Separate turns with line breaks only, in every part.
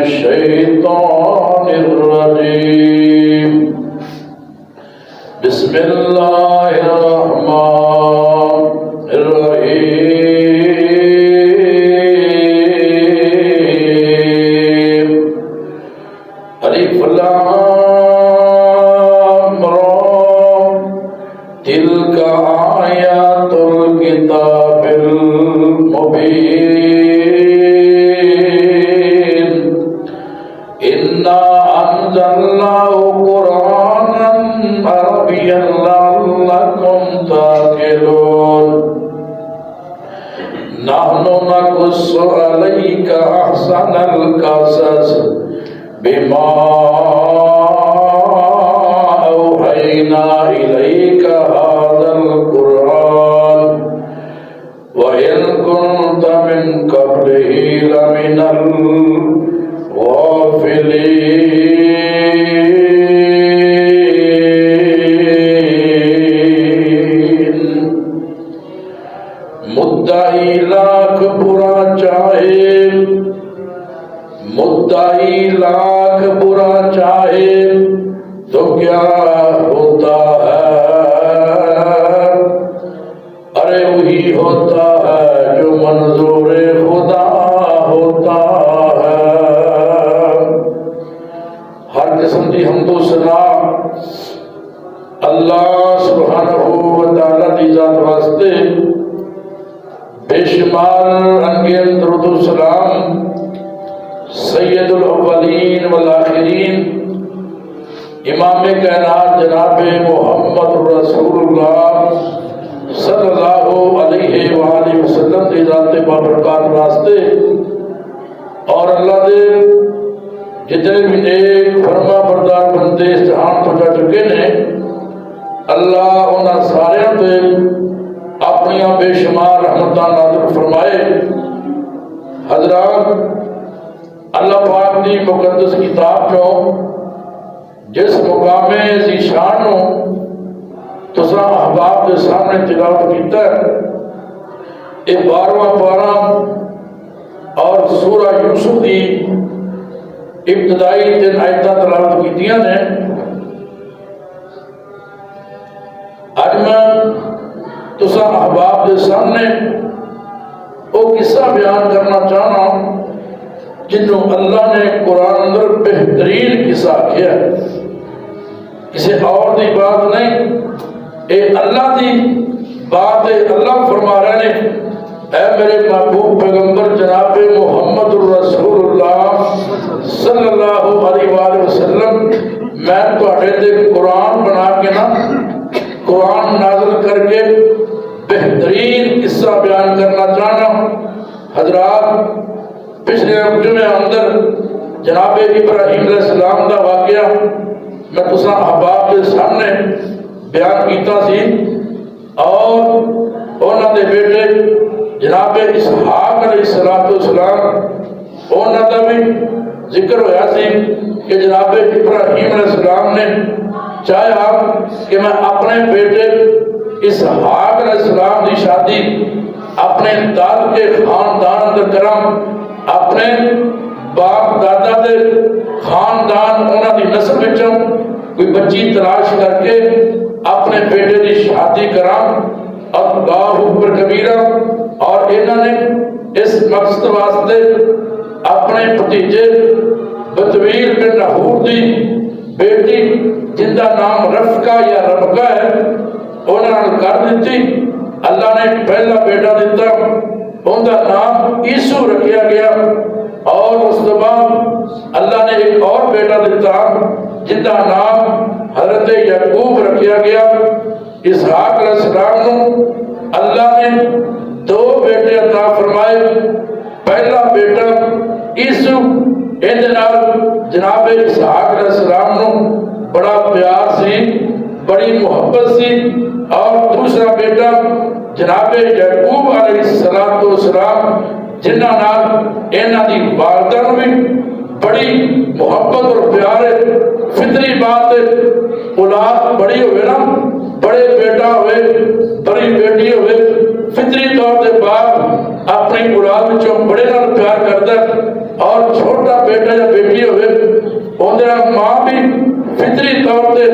الشيطان الرجيم بسم الله الرحمن الرحيم ألف لام را تلك آيات الكتاب المبين إنا أنزلناه قرآنا عربيا لعلكم تعقلون نحن نقص عليك أحسن القصص بما أوحينا إليك هذا القرآن وإن كنت من قبله لمن الغافلين مدعی لاکھ برا چاہے مدعی لاکھ برا چاہے تو کیا ہوتا ہے ارے وہی ہوتا ہے جو منظور خدا ہوتا ہے ہر قسم کی حمد و ثنا اللہ سبحانہ و تعالی دی ذات واسطے بے شمار انگیت درود و سلام سید الاولین والآخرین امام کائنات جناب محمد رسول اللہ صلی اللہ علیہ وآلہ وسلم دی ذات بابرکات واسطے اور اللہ دے جتنے بھی نیک فرما بردار بندے اس جہان تو جا چکے نے اللہ انہاں سارے تے اپنی بے شمار رحمتاں نازل فرمائے حضرات اللہ پاک دی مقدس کتاب چوں جس مقام ذیشان نو تساں احباب کے سامنے تلاوت کیتا ہے یہ 12واں پارہ اور سورہ یوسف دی ابتدائی 3 آیتاں تلاوت کیتیاں نے اج میں تساں احباب کے سامنے وہ قصہ بیان کرنا چاہنا جنہوں اللہ نے قرآن اندر بہترین قصہ کیا کسی اور دی بات نہیں اے اللہ دی بات ہے اللہ فرما رہے ہیں اے میرے محبوب پیغمبر جناب محمد رسول اللہ صلی اللہ علیہ وآلہ وسلم میں تو اٹھے قرآن بنا کے نا قرآن نازل کر کے بہترین قصہ بیان کرنا چاہنا حضرات پچھلے جمعے اندر جناب ابراہیم علیہ السلام دا واقعہ میں تساں احباب کے سامنے بیان کیتا سی اور انہاں دے بیٹے جناب اسحاق علیہ السلام انہاں دا بھی ذکر ہویا سی کہ جناب ابراہیم علیہ السلام نے چاہا کہ میں اپنے بیٹے اسحاق علیہ السلام دی شادی اپنے داد کے خاندان اندر کرام اپنے باپ دادا دے خاندان انہاں دی نسل وچوں کوئی بچی تلاش کر کے اپنے بیٹے دی شادی کرام اللہ اکبر کبیرہ اور انہوں نے اس مقصد واسطے اپنے بھتیجے بطویل بن نحور دی بیٹی جن کا نام رفقہ یا ربقہ ہے انہوں نے کر دیتی اللہ نے پہلا بیٹا دیتا ان کا نام عیسو رکھیا گیا اور اس کے بعد اللہ نے ایک اور بیٹا دیتا جن کا نام حضرت یعقوب رکھیا گیا اسحاق علیہ السلام نو اللہ نے 2 بیٹے عطا فرمائے پہلا بیٹا عیسو جناب اسحاق علیہ السلام نو بڑا پیار سی بڑی محبت سی اور دوسرا بیٹا جناب یعقوب علیہ السلام جنہ نال انہاں دی والدہ نو بھی بڑی محبت اور پیار ہے فطری بات ہے اولاد بڑی ہوئے نا بڑے بیٹا ہوئے بڑی بیٹی ہوئے فطری طور سے باپ اپنی اولاد وچوں بڑے نال پیار کرتا ہے، اور چھوٹا بیٹا یا بیٹی ہوئے اندر ماں بھی فطری طور سے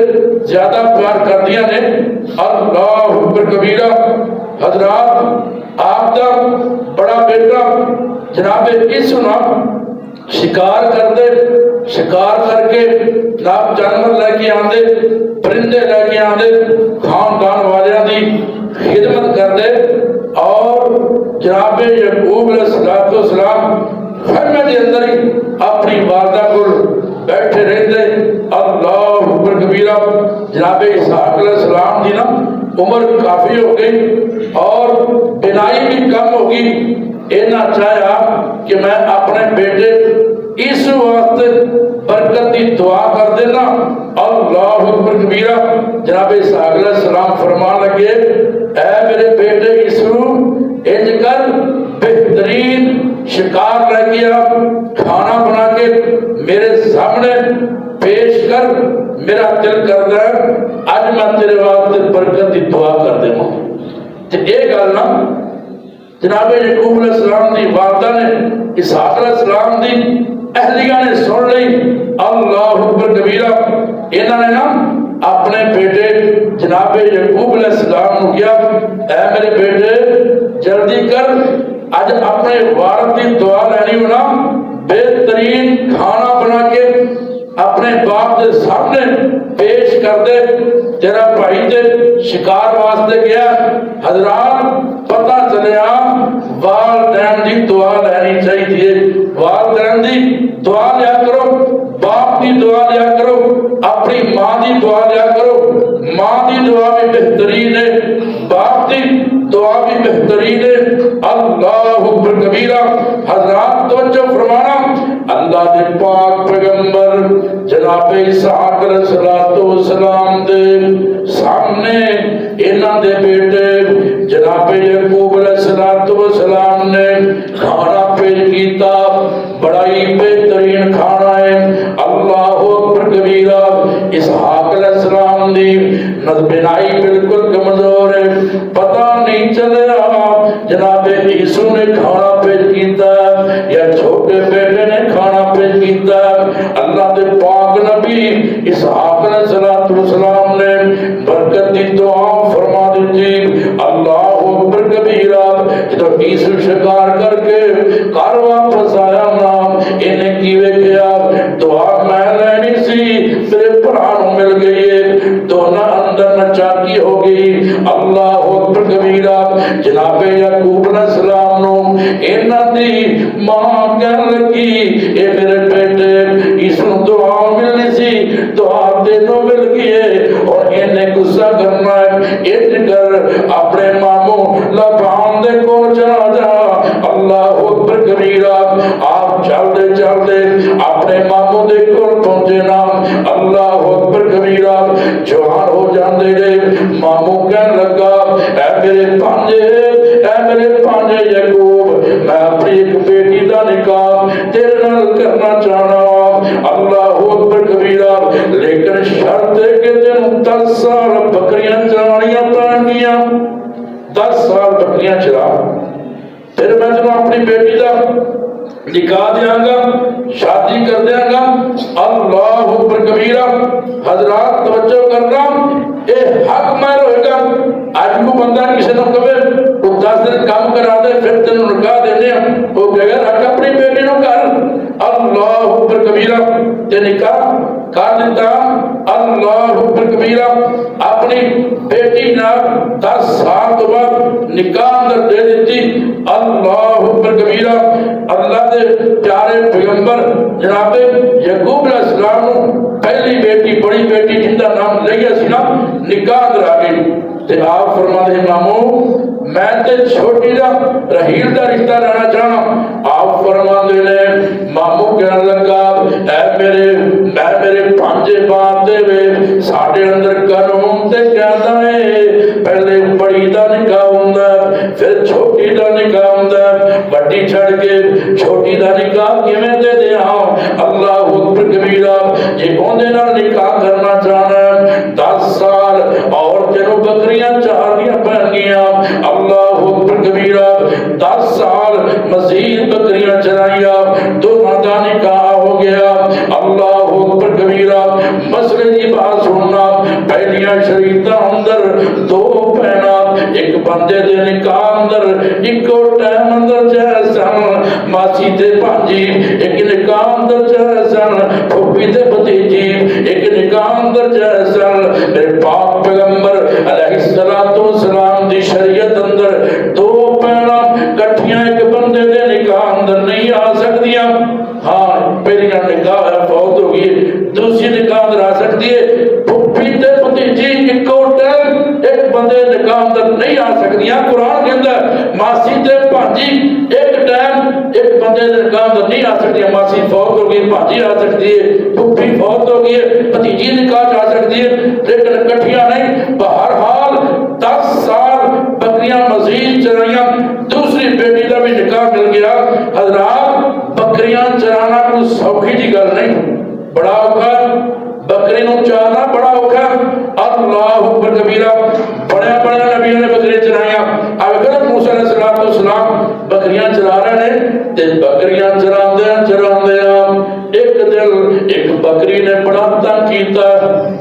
زیادہ پیار کردیاں نے۔ اللہ اکبر کبیرہ۔ حضرات آپ کا بڑا بیٹا جناب یسوع شکار کرتے، شکار کر کے جناب جانور لے کے آندے، پرندے لے کے آندے، خاندان والیاں دی خدمت کرتے، اور جناب یعقوب علیہ السلام خیمے کے اندر ہی اپنی والدہ کو بیٹھے رہتے۔ اللہ اکبر کبیرہ۔ جناب اسحاق علیہ السلام دی نا عمر کافی ہو گئی اور بینائی بھی کم ہو گئی، اینا چاہیا کہ میں اپنے بیٹے اس واسطے برکت کی دعا کر دینا۔ اللہ اکبر کبیرہ۔ جناب اسحاق علیہ السلام فرمان لگے، اے میرے بیٹے یسوع، انج کر بہترین شکار لے گیا، کھانا بنا کے میرے سامنے پیش کر، میرا دل کر رہا ہے اج میں تیرے واسطے برکت کی دعا کر دے ہوں۔ تو یہ گل نا جناب یعقوب علیہ السلام دی والدہ نے اسحاق علیہ السلام دی اہلیہ نے سن لی۔ اللہ اکبر کبیرہ۔ انہوں نے نا اپنے بیٹے جناب یعقوب علیہ السلام نے کیا، اے میرے بیٹے جلدی کر، اج اپنے وارث کی دعا لینی ہونا، بہترین کھانا بنا کے اپنے باپ کے سامنے پیش کر دے، تیرا بھائی تے شکار واسطے گیا۔ حضرات پتہ چلیا والدین دی دعا لینی چاہیے، والدین دی دعا لیا کرو، باپ دی دعا لیا کرو، اپنی ماں دی دعا لیا کرو۔ ماں دی دعا بھی بہترین ہے، باپ دی دعا بھی بہترین ہے۔ اللہ اکبر کبیرہ۔ حضرات توجہ فرمانا، اللہ دے پاک پیغمبر جناب اسحاق علیہ السلام دے سامنے انہاں دے بیٹے جناب یعقوب علیہ السلام نے کھانا پیش کیتا، بڑا ہی بہترین کھانا ہے۔ اللہ اکبر کبیرہ۔ اسحاق علیہ السلام دی بینائی بالکل کمزور ہے، پتہ نہیں چلیا جناب یسوع نے کھانا پیش کیتا یا چھوٹے بیٹے نے کھانا پیش کیتا۔ اللہ دے پاک نبی اسحاق علیہ السلام نے برکت دی دعا فرما دیتی۔ اللہ اکبر کبیرہ۔ جب یسوع شکار کر کے گھر واپس آیا نا، انہیں کی ویکھیا دعا میں لینی سی میرے بھرا نوں مل گئی ہے، دونوں اندر نچاکی ہو گئی۔ اللہ اکبر کبیرہ۔ جناب یعقوب علیہ السلام نو انہاں دی ماں کہن لگی، اے میرے بیٹے اس نو دعا ملنی سی، دعا تینوں مل گئی ہے، اور انہیں غصہ کرنا ہے، انج کر اپنے ماموں لبان دے کو چلا جا۔ اللہ اکبر کبیرہ۔ آپ چلتے چلتے اپنے ماموں دے کو پہنچے نا، اللہ اکبر کبیرہ، جوان ہو جاندے گئے۔ ماموں کہن لگا، اے میرے پانجے، اے میرے پانجے یعقوب، میں اپنی ایک بیٹی دا نکاح تیرے نال کرنا چاہنا۔ اللہ اکبر کبیرہ، لیکن شرط ہے کہ تینوں 10 سال بکریاں چرانیاں پڑن گیاں، 10 سال بکریاں چرا، پھر میں تینوں اپنی بیٹی دا نکاح دیاں گا، شادی کر دیاں گا۔ اللہ اکبر کبیرہ۔ حضرات توجہ کرنا، اے حق مہر ہوئے گا۔ آج کو بندہ کسی نے کہے وہ 10 دن کام کرا دے پھر تینوں نکاح دینے، وہ کہے گا رکھ اپنی بیٹی نو کر۔ اللہ اکبر کبیرہ۔ تے نکاح کر دیتا۔ اللہ اکبر کبیرہ۔ اپنی بیٹی نال 10 سال تو بعد نکاح اندر دے دیتی۔ اللہ اکبر کبیرہ۔ اللہ دے پیارے پیغمبر جناب یعقوب علیہ السلام نو پہلی بیٹی بڑی بیٹی جن کا نام لیا سی نا، نکاح اندر آ گئی۔ تے آپ فرما دے ماموں میں تے چھوٹی دا رحیل دا رشتہ لینا چاہنا۔ آپ فرما دے نے ماموں کہنے لگا، اے میرے پانچے بات دے وے، ساڑھے اندر قانون تے کہتا ہے پہلے بڑی دا نکاح ہوندا پھر چھوٹی دا نکاح ہوندا، بڑی چھڑ کے چھوٹی دا نکاح کیویں دے دے ہاں۔ اللہ اکبر کبیرہ۔ جے اوندے نال نکاح کرنا چاہنا 10 سال اور تینوں بکریاں 4 دیاں پہن گیا. اللہ اکبر کبیرہ. 10 سال مزید بکریاں چرائیا. دونوں دا نکاح ہو گیا. اللہ اکبر کبیرہ. مسئلے کی بات سننا. پہلیاں شریعتاں اندر 2 بہنا ایک بندے دے نکاح اندر ایکو ٹائم اندر جیسن ماسی تے بھانجی. ایک نکاح اندر جیسن پھوپھی تے بھتیجی. ایک نکاح اندر جیسن میرے پاک پیغمبر علیہ السلام دی شریعت اندر 2 بہنا کٹھیاں ایک بندے دے نکاح اندر نہیں آ سکدیاں. ہاں پہلی نکاح فوت ہو گئی, دوسری نکاح اندر آ سکتی ہے. پھوپھی تے بھتیجی ایکو ٹائم ایک بندے نکاح اندر نہیں آ سکدیاں. قرآن کے اندر ماسی تے بھانجی ایک ٹائم ایک بندے نکاح اندر نہیں آ سکتی. ماسی فوت ہو گئی, بھانجی آ سکتی ہے. پھوپھی فوت ہو گئی ہے, بھتیجی نکاح آ سکتی ہے, لیکن کٹھیاں نہیں. بہرحال 10 سال بکریاں مزید چرائیاں. دوسری بیٹی کا بھی نکاح مل گیا. حضرات بکریاں چرانا کوئی سوکھی جی گل نہیں, بڑا اوکھا. بکری نو چارنا بڑا اوکھا. اللہ اکبر کبیرہ. بڑے بڑے نبیوں نے بکریاں چرائیاں. اب اگر موسیٰ علیہ السلام بکریاں چرا رہے ہیں تے بکریاں چراندیاں ایک دن ایک بکری نے بڑا تنگ کیتا.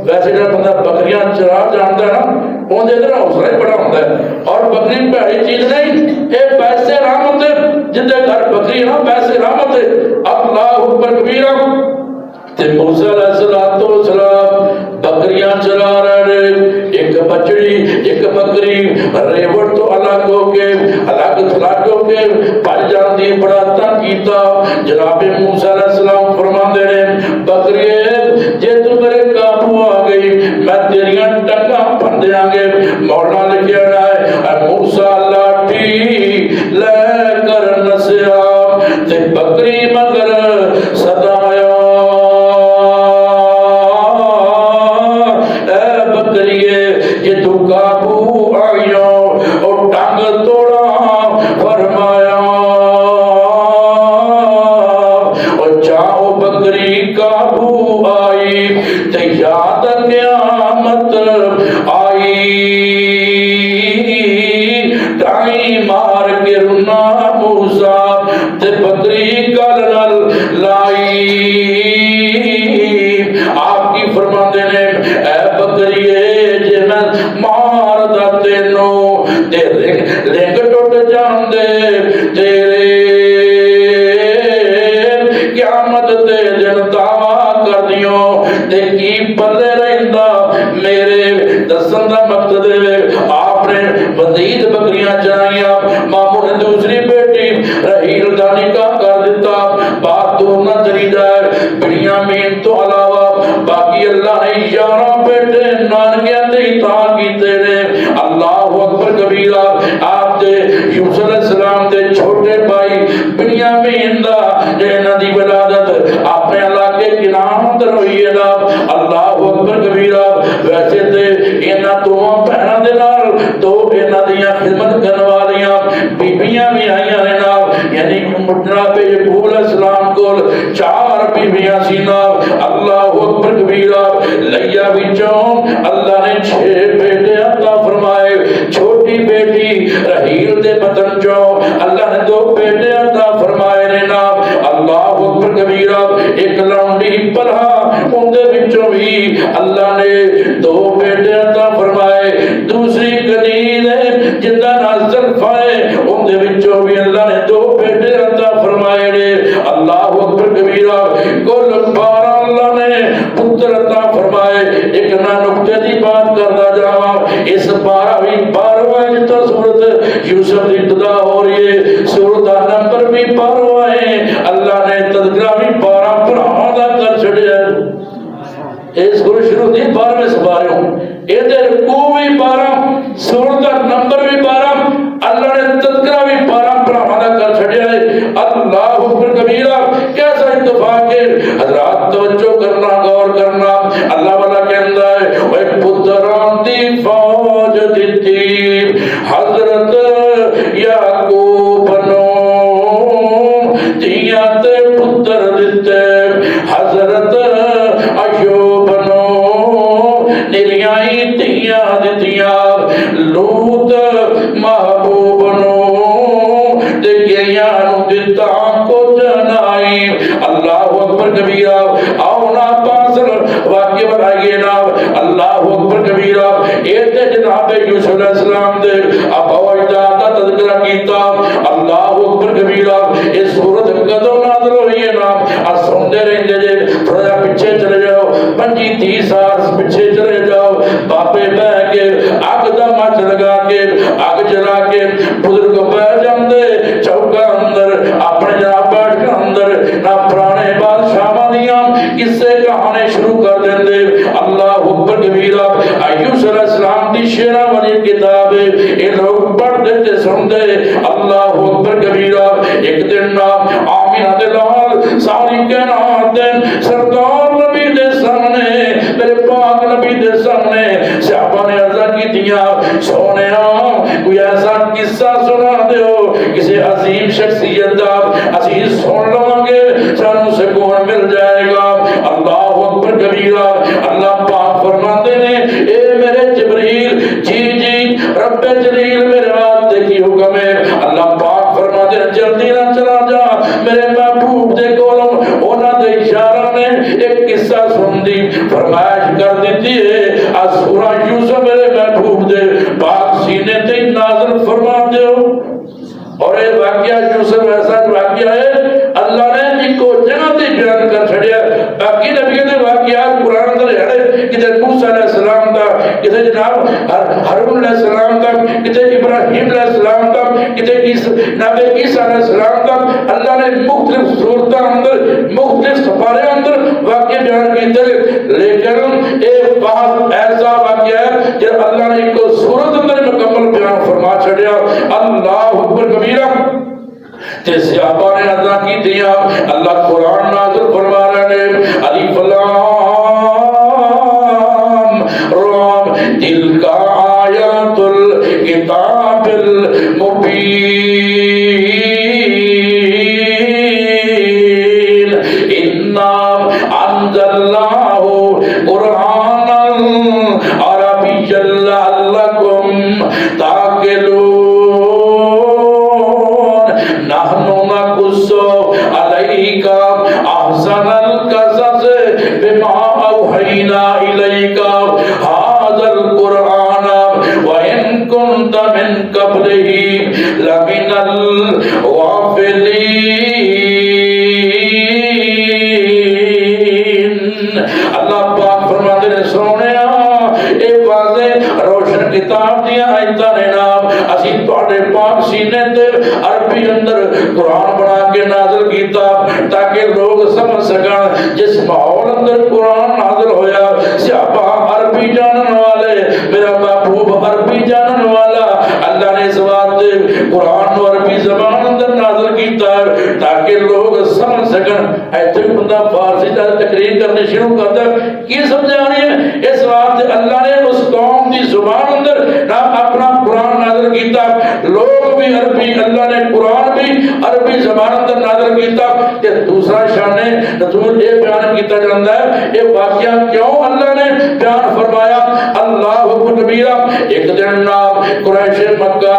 ویسے جب بندہ بکریاں چرا جانتا ہے نا اون دے اندر حوصلہ ہی بڑا ہوتا ہے. اور بکری بھڑی چیز نہیں, اے پیسے رحمت ہے. جندے گھر بکری ہے نا پیسے رحمت ہے. اللہ اکبر کبیرہ. تے موسیٰ علیہ السلام بکریاں چرا رہے ہیں. ایک بچڑی ایک بکری ریوڑ تو الگ ہو کے الگ ہو کے بھائی جان دی بڑا تنگ کیتا. جناب موسیٰ علیہ السلام فرماندے نے بکری جے تو میرے قابو آ گئی میں تیریاں ٹنگاں بھن دیاں گے. مولا لکھیا ہے موسیٰ لاٹھی لے کر نسیا تے بکری مگر صدایا. یہ تو قابو آیا اور ٹانگ توڑا فرمایا. اور جاؤ بکری قابو آئی تے یاد قیامت آئی. ٹائی مار کے رونا موسیٰ تے بکری گل نال لائی. آپ کی فرماندے نے اے بکریے جے میں مار دا تینوں تے رنگ ٹوٹ جان دے تیرے. قیامت تے دن دعویٰ کر دیوں تے کی پلے رہندا میرے. دسن دا مقصد ہے آپ نے مزید بکریاں چرائیاں. ماموں نے دوسری بیٹی رحیل دا نکاح کر دیتا. بات دور نہ چلی جائے بنیامین تو علاوہ باقی اللہ نے 11 بیٹے نانکیاں تے عطا کیتے نے. اللہ اکبر کبیرہ. آپ دے یوسف علیہ السلام دے چھوٹے بھائی بنیامین دا انہاں دی ولادت اپنے علاقے کنعان اندر ہوئی ہے. اللہ اکبر کبیرہ. ویسے تے انہاں دوواں بہناں دے نال 2 انہاں دیاں خدمت کرن والیاں بیبییاں بھی آئیاں نے نال, یعنی جناب یعقوب علیہ السلام کول 4 بیبییاں سی نال. اللہ اکبر کبیرہ. لیا وچوں اللہ نے 6 بیٹے عطا فرمائے. چھوٹی بیٹی رحیل دے بطن چوں اللہ نے 2 بیٹے عطا فرمائے نے نام. اللہ اکبر کبیرہ. ایک لونڈی پلہا ان دے وچوں بھی اللہ نے 2 بیٹے عطا فرمائے. دوسری کنیز جن دا نام زلفا ہے ان دے وچوں بھی اللہ نے 2 بیٹے عطا فرمائے نے. اللہ اکبر کبیرہ. کل 12 اللہ نے پتر عطا فرمائے. ایک نہ نقطے دی بات کرنا جاواں. اس 12واں جتا سورت یوسف کی ابتدا ہو رہی ہے. سورت دا نمبر بھی 12واں ہے. اللہ نے تذکرہ بھی 12 بھراواں دا کر چھڑیا. اس سورت شروع دی 12ویں سپارے ہوں. اے رکوع بھی 12, سورت دا نمبر بھی 12. اللہ نے تذکرہ بھی 12 بھراواں دا کر چھڑیا ہے. اللہ اکبر کبیرہ. کیسا اتفاق ہے حضرات, توجہ کرنا غور کرنا. اللہ والا کہندا ہے اوے پتران دی فوج دتی حضرت یعقوب نو دیا تے پتر دتے حضرت ایوب نو نیلیاں دتیاں اکبر کبیرہ. آؤ نا پاسر واقعہ بنائیے نا. اللہ اکبر کبیرہ. ایتے جناب یوسف علیہ السلام دے ابا و اجداد دا تذکرہ کیتا. اللہ اکبر کبیرہ. اس صورت کدو نازل ہوئی ہے نا سنتے رہتے جے. تھوڑا پیچھے چلے جاؤ 25-30 سال پیچھے چلے جاؤ. بابے بہ کے اگ دا مچ لگا کے اگ جلا کے بزرگ بہ جاندے چوکا اندر اپنے جناب بیٹھ کے اندر نہ پرانے بادشاہاں دیاں قصے کہانی شروع کر دیندے. اللہ اکبر کبیرہ. یوسف علیہ السلام دی شیراں والی کتاب اے لوگ پڑھتے تے سنتے. اللہ اکبر کبیرہ. ایک دن نام آمینہ دے لال ساری کائنات سرکار نبی دے سامنے میرے پاک نبی دے سامنے صحابہ نے عرض کی دیا سونیا کوئی ایسا قصہ سنا دیو کسی عظیم شخصیت دا اسی سن لوں گے سانو سکون مل جائے گا. اللہ اکبر کبیرہ. اللہ پاک فرماتے ہیں اے میرے جبریل جی جی رب جلیل میرے واسطے کی حکم ہے. اللہ پاک فرماتے ہیں جلدی نہ چلا جا میرے محبوب دے کولوں انہاں دے اشارہ نے ایک قصہ سن دی فرمائش کر دیتی ہے. از سورہ یوسف میرے محبوب دے پاک سینے تے نازل فرما دیو. اور یہ واقعہ یوسف ایسا واقعہ ہے اللہ نے ایک کو جگہ تے بیان کر چھڑیا. باقی نبیوں دے واقعات قرآن اندر ہے کتے موسیٰ علیہ السلام دا کتے جناب ہارون علیہ السلام دا کتے ابراہیم علیہ السلام دا کتے نبی عیسیٰ علیہ السلام دا. اللہ نے مختلف صورتوں اندر مختلف سفارے اندر واقع بیان کیتے. لیکن ایک بات ایسا واقعہ ہے جب اللہ نے ایک صورت اندر مکمل بیان فرما چھڑیا. اللہ اکبر کبیرہ. تے صحابہ نے عطا کی دیا. اللہ قرآن نازل فرما رہے ہیں الف لام را تلک آیات الکتاب المبین انا انزلناہ قرآنا عربیا لعلکم تعقلون. نحن نقص عليك أحسن القصص بما أوحينا إليك هذا القرآن وإن كنت من قبله لمن الغافلين. اللہ پاک فرماتے ہیں سونیا اے واضح روشن کتاب دیا آیتاں نے نام اسی تواڈے پاک سینے تے عربی اندر قرآن بنا کے نازل کیتا تاکہ لوگ سمجھ سکن جس ماحول اندر قرآن نازل ہویا صحابہ عربی جانن والے میرا محبوب عربی جانن والا. اللہ نے اس واسطے قرآن و عربی زبان اندر نازل کیتا تاکہ لوگ سمجھ سکن. ایسے بندہ فارسی کا تقریر کرنے شروع کرتا کی سمجھانی ہے اس واسطے اللہ نے اس قوم کی زبان اندر نہ اپنا قرآن نازل کیتا. لوگ بھی عربی اللہ نے قرآن بھی عربی زبان اندر نازل کیتا. کہ دوسرا شان نزول یہ بیان کیتا جاتا ہے یہ واقعہ کیوں اللہ نے بیان فرمایا. اللہ اکبر کبیرہ. ایک دن نام قریش مکہ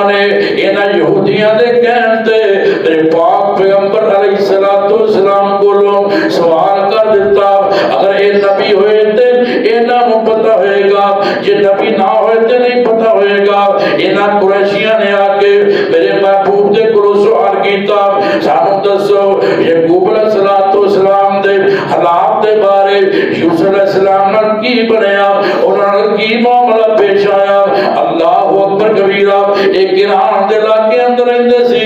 نے انہاں یہودیاں دے کہن تے میرے پاک پیغمبر علیہ السلام کو سوال کر دیتا اگر اے نبی ہوئے تے انہاں نوں پتہ ہوئے گا جے نبی نہ ہوئے تے نہیں پتہ ہوئے گا. انہاں قریشیاں نے آ کے میرے محبوب دے کو سوال کیتا سانو دسو یعقوب علیہ السلام دے حالات دے بارے یوسف علیہ السلام نال کی بنیا انہاں نال کی معاملہ پیش آیا. اللہ اکبر کبیرہ. ایک گران دے علاقے اندر رہندے سی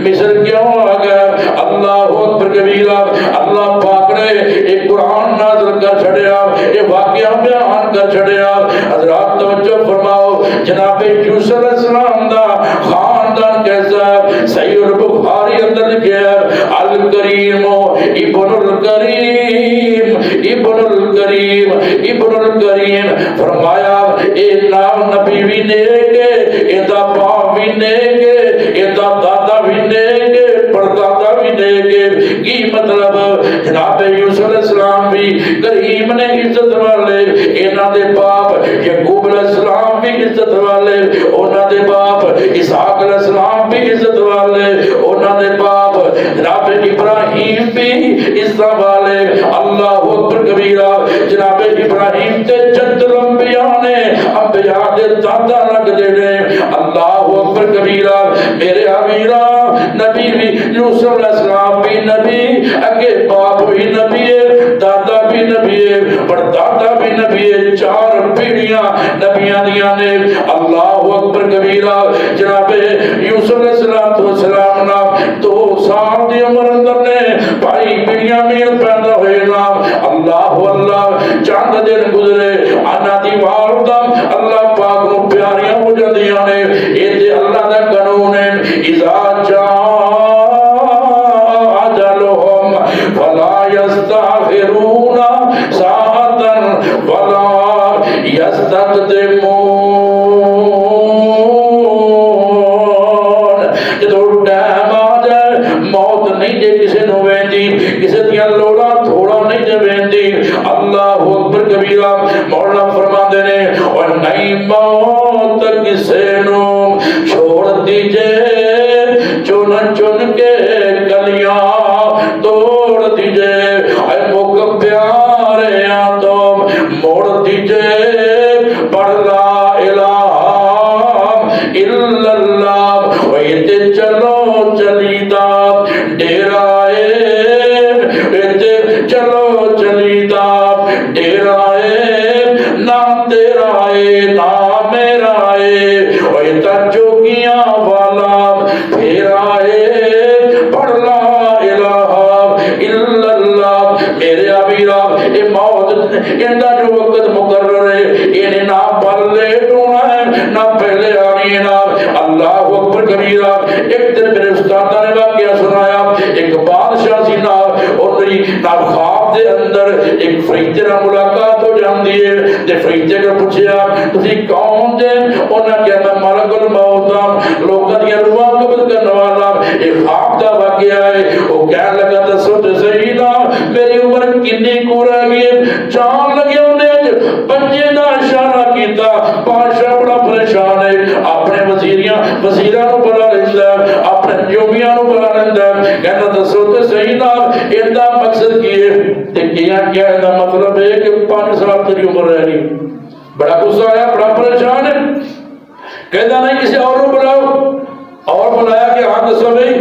مصر کیوں آ گیا. اللہ اکبر کبیرہ. اللہ پاک نے ایک قرآن نازل کر چھڑیا یہ واقعہ بیان کر چھڑیا. حضرات توجہ فرماؤ جناب یوسف علیہ السلام دا خاندان کیسا ہے. صحیح البخاری اندر لکھیا الکریم ابن الکریم ابن الکریم ابن الکریم. فرمایا اے نام نبی بھی نیک ہے اے دا باپ بھی نیک ہے اے دا دادا بھی نیک ہے پردادا بھی نیک ہے. کی مطلب جناب یوسف علیہ السلام بھی کریم نے عزت والے انہاں دے باپ یعقوب علیہ السلام بھی عزت والے انہاں دے باپ اسحاق علیہ السلام بھی عزت والے انہاں دے باپ جناب جناب ابراہیم بھی اس والے اللہ اکبر کبیرہ جناب ابراہیم تے جد الانبیاء نے انبیاء دے دادا لگ دے نے اللہ اکبر کبیرہ میرے امیرہ نبی بھی یوسف علیہ السلام بھی نبی اگے باپ بھی نبی ہے دادا بھی نبی ہے پردادا بھی نبی ہے چار پیڑیاں نبیاں دیاں نے اللہ اکبر کبیرہ جناب یوسف علیہ السلام نا 2 سال دی عمر اندر نے بھائی بنیامین پیدا ہوئے نا اللہ اللہ چند دن گزرے آنا دی والدہ اللہ پاک نو پیاریاں ہو جاندیاں نے اے تے اللہ دا قانون ہے اذا جاء اجلهم فلا يستأخرون ساعة ولا يستقدمون جدو ٹائم آ جائے موت نہیں جے کسی نو ویندی کسی دیاں لوڑاں تھوڑا نہیں جے ویندی اللہ اکبر کبیرہ مولا فرماندے نے اور نہیں موت کسے نو چھوڑ دیجے چن چن کے گلیاں توڑ دیجے اے موقع پیارے تم موڑ دیجے پڑھ لا الہ الا اللہ ویتے چلو چلیتا ڈیرائے ویتے چلو چلیتا ڈیرائے نہ تیرا ہے نہ میرا ہے ویتا جوگیاں والا پھیرا ہے پڑھ لا الہ الا اللہ میرے ابیرہ اے موت اندہ جو وقت مقرر ہے انہیں نہ پلے ٹونا ہے نہ پہلے آنی ہے نہ اللہ اکبر کبیرہ ایک دن میرے استادہ نے واقعہ سنایا ایک بادشاہ سی نہ اور نہ خواب دے اندر ایک فرشتے نہ ملاقات ہو جاندی ہے تے فرشتے کا پوچھیا تسی کون جے انہاں کہا میں ملک الموت ہوں لوکاں دی روحاں قبض کرنے والا ایک خواب دا واقعہ ہے وہ کہنے لگا دسو تے سیدہ میری عمر کتنی کو رہ گئی جان لگے انہیں بچے دا اشارہ کیتا بادشاہ بڑا پریشان ہے اپنے وزیراں نو بلا لیندا ہے اپنے جوگیاں نو بلا لیندا ہے کہنا دسو تے سیدہ ایندا مقصد کی ہے تے کیا دا مطلب ہے کہ 5 سال تیری عمر رہ گئی بڑا غصہ آیا بڑا پریشان ہے کہتا نہیں کسی اور کو بلاؤ اور بلایا کہ ہاں دسو بھائی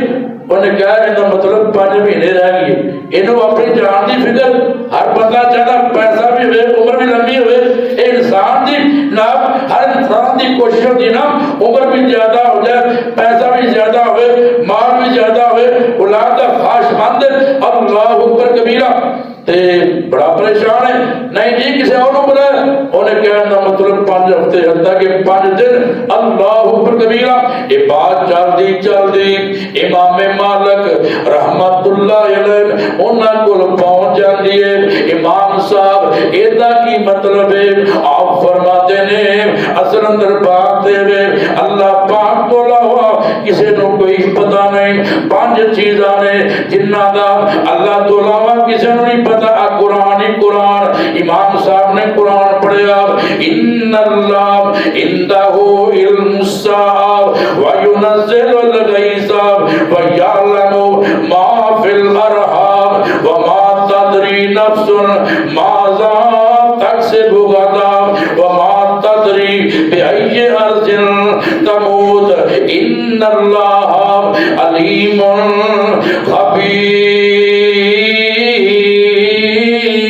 انہیں کہا کہ مطلب 5 مہینے رہ گئی انہوں اپنی جان دی فکر ہر بندہ چاہتا پیسہ بھی ہوئے عمر بھی لمبی ہوئے انسان دی ناب ہر انسان دی کوشش ہوتی نا عمر بھی زیادہ ہو جائے پیسہ بھی زیادہ ہوئے مال بھی زیادہ ہوئے اولاد کا خواہش مند اللہ اکبر کبیرہ تے بڑا پریشان ہے نہیں جی کسی اور کو بلایا انہیں کہنا مطلب 5 ہفتے حتیٰ کہ 5 دن اللہ اکبر کبیرہ یہ بات چل دی امام مالک رحمت اللہ علیہ انہاں کو پہنچ جاندی ہے امام صاحب ایدہ کی مطلب ہے آپ فرماتے نے اصل اندر بات دے وے اللہ پاک تو لاہا کسی نو کوئی پتہ نہیں 5 چیزاں نے جنہ دا اللہ تو لاہا کسی نو نہیں پتہ قرآن ہی قرآن امام صاحب نے قرآن پڑھیا ان اللہ اندہ علم الساعة وینزل الغیث ویعلم ما فی الارحام وما تدری نفس ماذا تکسب غدا وما تدری بأی ارض تموت ان اللہ علیم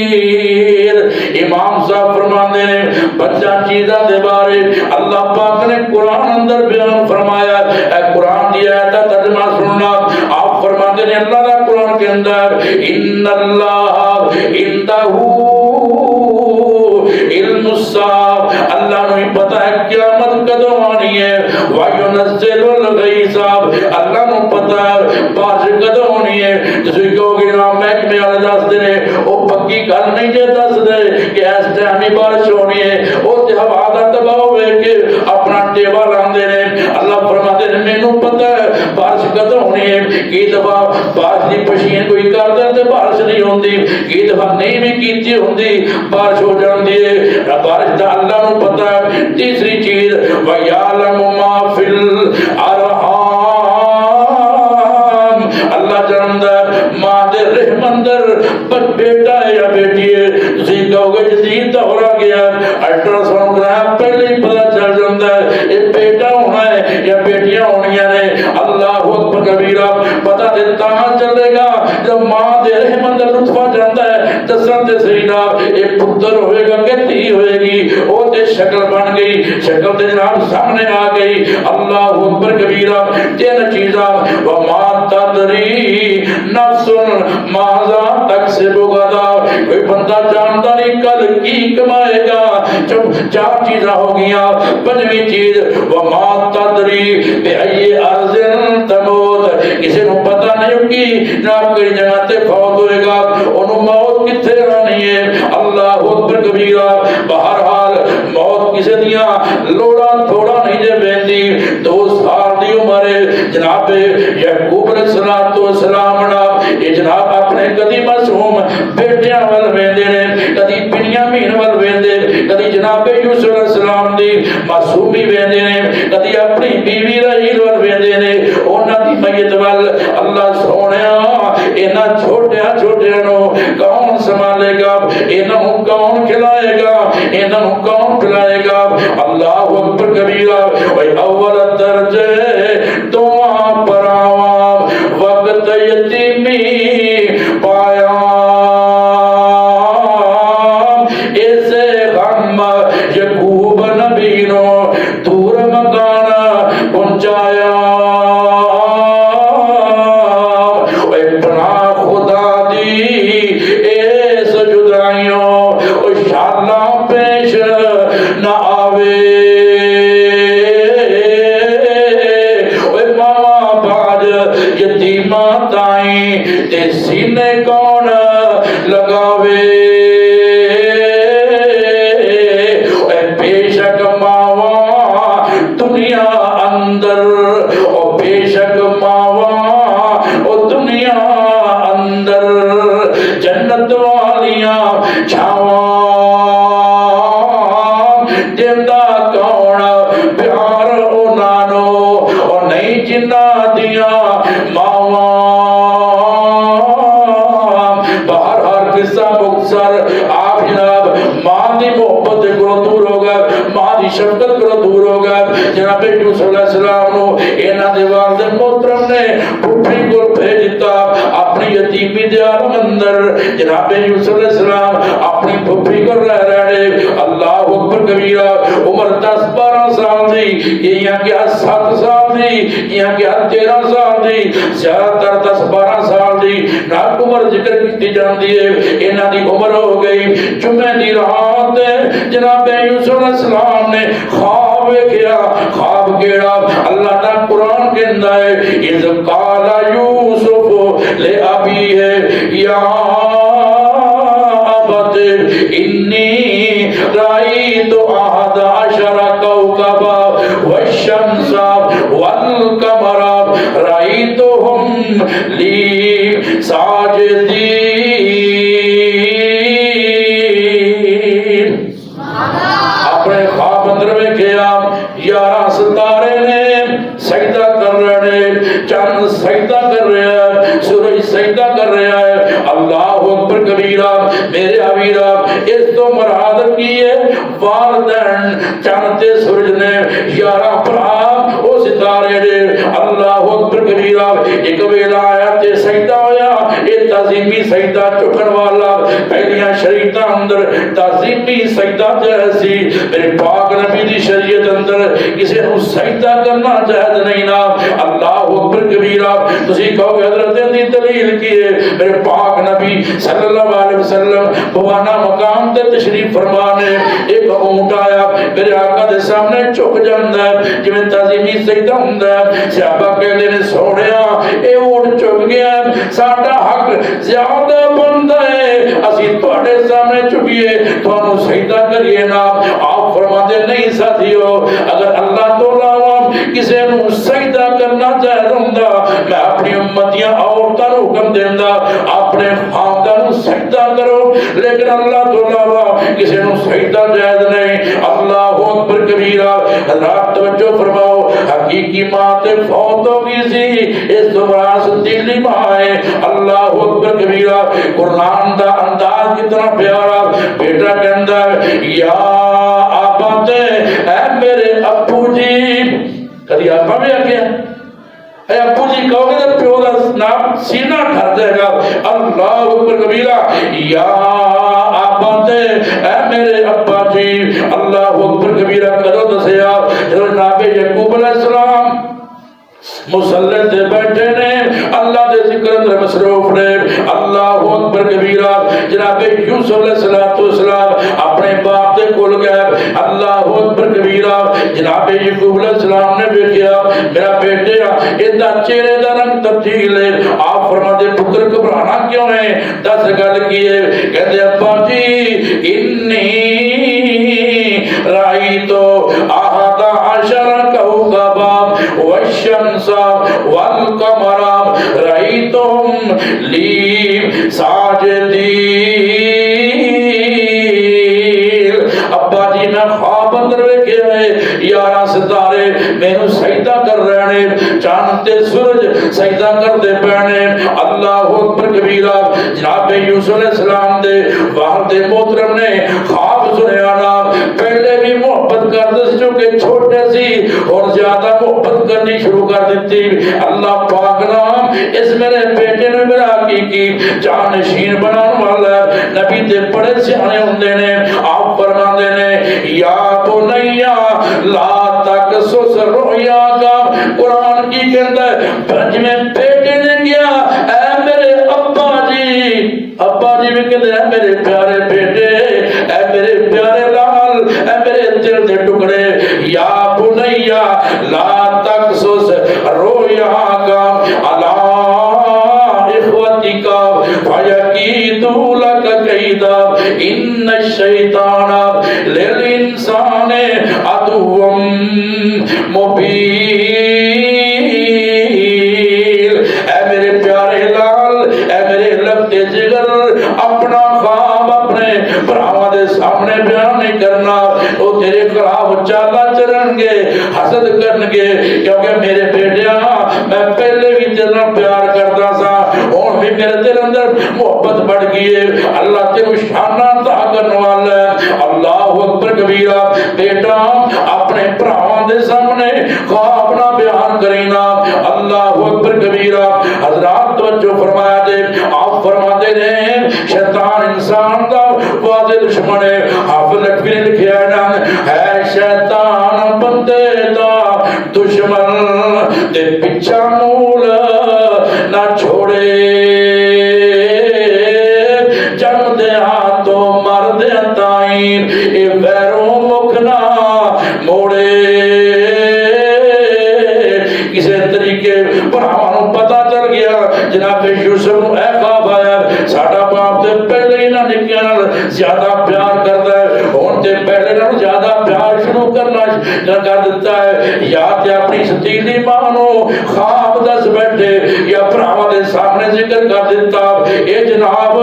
خبیر امام صاحب فرمانے نے 5 چیزاں دے بارے اللہ پاک نے قرآن اندر بیان فرمایا اے قرآن دی آیت کا ترجمہ سننا آپ فرماتے ہیں اللہ کا قرآن کے اندر ان اللہ عنده علم الساعة اللہ نے پتہ ہے قیامت کدوں آنی ہے وَيُنَزِّلُ الْغَيْثَ اللہ نے پتہ ہے بارش کدوں ہونی ہے جسے کہو گے نا محکمے والے دس دے وہ پکی گل نہیں جے دس دے کہ اس ٹائم ہی بارش ہونی ہے وہ تے ہوا دا دباؤ ہے کہ اپنا ٹیوا لاندے نے اللہ فرماتے ہیں مینوں پتہ ہے بارش کدوں ہونی ہے کی دفعہ بارش دی پشین کوئی کر دے تے بارش نہیں ہوندی کی دفعہ نہیں بھی کیتی ہوندی بارش ہو جاندی ہے بارش دا اللہ نو پتہ ہے تیسری چیز وَيَعْلَمُ مَا فِي الْأَرْحَامِ اللہ جانتا ہے ماں دے رحم اندر بیٹا ہے یا بیٹی ہے تسی کہو گے جدید دور آ گیا الٹرا ساؤنڈ کرایا پہلے ہی پتہ چل جاتا ہے یہ بیٹا ہونا ہے یا بیٹیاں ہونیاں نے اللہ اکبر کبیرہ پتہ دیتا چلے گا جب ماں دے رحم اندر لطفہ جاتا ہے دسن تے صحیح نہ یہ پتر ہوئے گا کہ دھی ہوئے گی وہ تے شکل بن گئی شکل تے جناب سامنے آ گئی اللہ اکبر کبیرہ تین چیزاں وما تدری نفس ماذا تکسب غدا کوئی بندہ جانتا نہیں کل کی کمائے گا جب چار چیزاں ہو گیا پنجویں چیز وما تدری بأی ارض تموت کسی کو پتہ نہیں ہوگی جناب کئی جگہ تے فوت ہوئے گا انہوں موت کتھے رہنی ہے اللہ اکبر کبیرہ بہرحال موت کسی دیا لوڑا تھوڑا نہیں جے بیندی 2 سال دی عمر ہے جناب یعقوب علیہ السلام یہ جناب اپنے کدی معصوم بیٹیاں ول ویندے نے کدی بنیامین ول ویندے کدی جناب یوسف علیہ السلام دی معصومی ویندے نے کدی اپنی بیوی راہیل ول ویندے نے انہاں دی میت ول اللہ سونیا انہاں چھوٹیاں چھوٹیاں نو کون سنبھالے گا انہاں کون کھلائے گا انہاں کون پلائے گا اللہ اکبر کبیرہ اے اول درجے دعا پراوا وقت یتیمی پایا اسے غم یعقوب نبی نو دور مکان پہنچایا اے پناہ خدا دی اس جدائیوں شالا پیش نہ آوے تے سینے کون لگاوے اے بے شک ماوا دنیا اندر او بے شک ماوا او دنیا اندر جنت والیاں چھاواں دیندہ کون پیار انہاں نو او نہیں جنہ دیا ماواں آپ جناب ماں دی محبت کو دور ہوگا ماں دی شفقت کو دور ہوگا جناب یوسف علیہ السلام نو اینا دے والد محترم نے پھوپھی کو بھیج دیتا اپنی یتیمی دے عالم اندر جناب یوسف علیہ السلام اپنی پھوپھی کو رہ رہے اللہ اکبر کبیرہ عمر 10-12 سال دی یہاں کیا 7 سال دی یہاں کیا 13 سال دی زیادہ تر 10-12 سال دی ناک عمر ذکر کی جاندی ہے اینا دی عمر ہو گئی جمعہ دی رات جناب یوسف علیہ السلام نے خواب کیا خواب کیڑا اللہ نے قرآن کے اندر ہے اذ قال یوسف لے ابی ہے یا ابت انی رائیت احد عشر کوکبا والشمس والقمر رائیتهم لی ساجدین اپنے خواب اندر میں کیا 11 ستارے نے سجدہ کر رہے چاند سجدہ کر رہا ہے سورج سجدہ کر رہا ہے اللہ اکبر کبیرہ میرے حبیرہ اس تو مراد کیے والدین چاند تے سورج نے 11 بھرا وہ ستارے نے اللہ اکبر کبیرہ ایک ویلا آیا تے سجدہ ہویا یہ تعظیمی سجدہ چکن والا پہلیاں شریعتاں اندر تعظیمی سجدہ جیسی میرے پاک نبی دی شریعت اندر کسی نو سجدہ کرنا جائز نہیں نا اللہ اکبر کبیرہ تسی کہو حضرت دی دلیل کی ہے میرے پاک نبی صلی اللہ علیہ وسلم بوانا مقام تے تشریف فرمانے ایک اونٹ آیا میرے آقا دے سامنے چک جاندہ ہے جو میں تعظیمی سجدہ ہوندہ ہے صحابہ کہتے ہیں سوڑیا اے اونٹ چک گیا ساڑھا حق زیادہ بندہ ہے اسی توڑے سامنے چکیے تو ہم سجدہ کریے نا آپ فرما دے نہیں ساتھیو اگر اللہ تو لاؤں کسی نو سجدہ کرنا چاہتا ہوں میں اپنی امتیاں عورتاں حکم دیندہ آپ اپنے خاندان سجدہ کرو، لیکن اللہ تو علاوہ کسی نے سجدہ جائز نہیں۔ اللہ اکبر کبیرہ۔ حضرات توجہ فرماؤ، حقیقی ماں تے فوت ہو گئی سی، اس دوران ستیلی ماں ہے۔ اللہ اکبر کبیرہ۔ قرآن دا انداز کتنا پیارا، بیٹا کہندا ہے یا آبا تے، اے میرے ابو جی۔ کدی آبا بھی آگیا اے ابو جی کہو گے تو پیو دا نام سینہ ٹھر جائے گا۔ اللہ اکبر کبیرہ۔ یا آبا تے، اے میرے ابا جی۔ اللہ اکبر کبیرہ۔ کدو دسیا جب جناب یعقوب علیہ السلام مسلط دے بیٹھے نے، اللہ دے ذکر اندر مصروف نے۔ اللہ اکبر کبیرہ۔ جناب یوسف علیہ السلام اپنے باپ دے کول گئے۔ اللہ اکبر کبیرہ۔ جناب یعقوب علیہ السلام نے دیکھا میرا بیٹے اتنا چہرے دا رنگ تبدیل ہے، آپ فرماتے پتر گھبرانا کیوں ہے؟ دس گل کی ہے؟ کہتے ابا جی انی رأیتو احد عشر کوکبا والشمس والقمر رأیتهم لی ساجدین۔ ابا جی میں خواب اندر ویکھے ہے 11 ستارے مینوں سجدہ کر رہے ہیں، چاند تے سورج سجدہ کر دے پینے۔ اللہ اکبر کبیرہ۔ جناب یوسف علیہ السلام دے والد محترم نے خواب سنیا نا، پہلے بھی محبت کرتے سی چونکہ چھوٹے سی، اور زیادہ محبت کرنی شروع کر دیتی۔ اللہ پاک نام اس میرے بیٹے نے میرا حقیقی جانشین بنانے والا ہے۔ نبی تے بڑے سیانے ہوندے نے، آپ فرماندے نے یا بنیا لا تقصص رؤیاک۔ قرآن کی کہتا ہے برج میں بیٹے نے کیا اے میرے ابا جی، ابا جی بھی کہتے ہیں میرے پیارے بیٹے، اے میرے پیارے لال، اے میرے دل دے ٹکڑے، یا بنیا لا تقصص رؤیاک علی اخوتک فیکیدوا لک کیدا ان الشیطان للانسان عدو مبین۔ اے میرے پیارے لال، اے میرے لگتے جگر، اپنا خواب اپنے بھراواں دے سامنے بیان نہیں کرنا، وہ تیرے خلاف چالا چرن گے، حسد کرن گے، کیونکہ میرے بیٹیا میں پہلے بھی تیرا پیار کرتا سا، اور بھی میرے دل اندر محبت بڑھ گئی ہے۔ اللہ تیرے شانہ عطا کرنے والا ہے۔ اللہ اکبر کبیرہ۔ بیٹا اپنے بھراواں دے سامنے خواب نہ بیان کرینا۔ اللہ اکبر کبیرہ۔ حضرات توجہ فرمایا دے، آپ فرماتے ہیں شیطان انسان دا واضح دشمن ہے۔ حافظ لکھوی نے لکھیا ہے شیطان بندے دا دشمن تے پچھا مول نہ چھوڑے، جنم دے ہاتھوں مر دے تائیں اے ویروں مکھ نہ موڑے۔ کسی طریقے بھراواں پتہ چل گیا جناب یوسف نو اے خواب آیا، ساڈا باپ تے پہلے ہی نہ نکیاں نال زیادہ پیار کردا ہے، ہن تے پہلے نال زیادہ پیار شروع کرنا کر دیتا ہے۔ یا تے اپنی ستیلی ماں نو خواب دس بیٹھے یا بھراواں دے سامنے ذکر کر دیتا، اے جناب